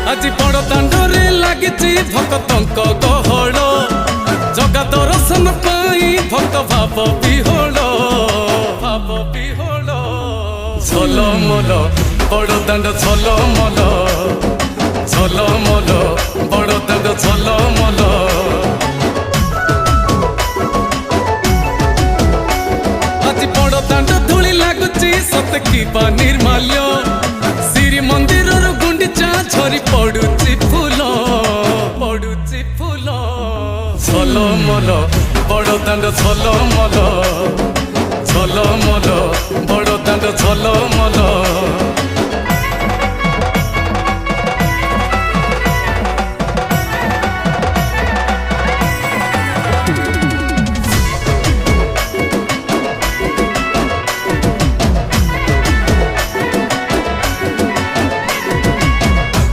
आज बड़ दांडरे लागिची भक्तंक गहळ जगा दर्शन पाई भक्त भाव विहोल झलमल बड़ दांड झलमल झलमल बड़ दांड झलमल आज बड़ दांड धूली लागुची सत की निर्माल्य श्री मंदिर गुंडीचा झरी पड़ुची फूल झलमल बड़ दांड झलमल झलमल बड़ दांड झलमल।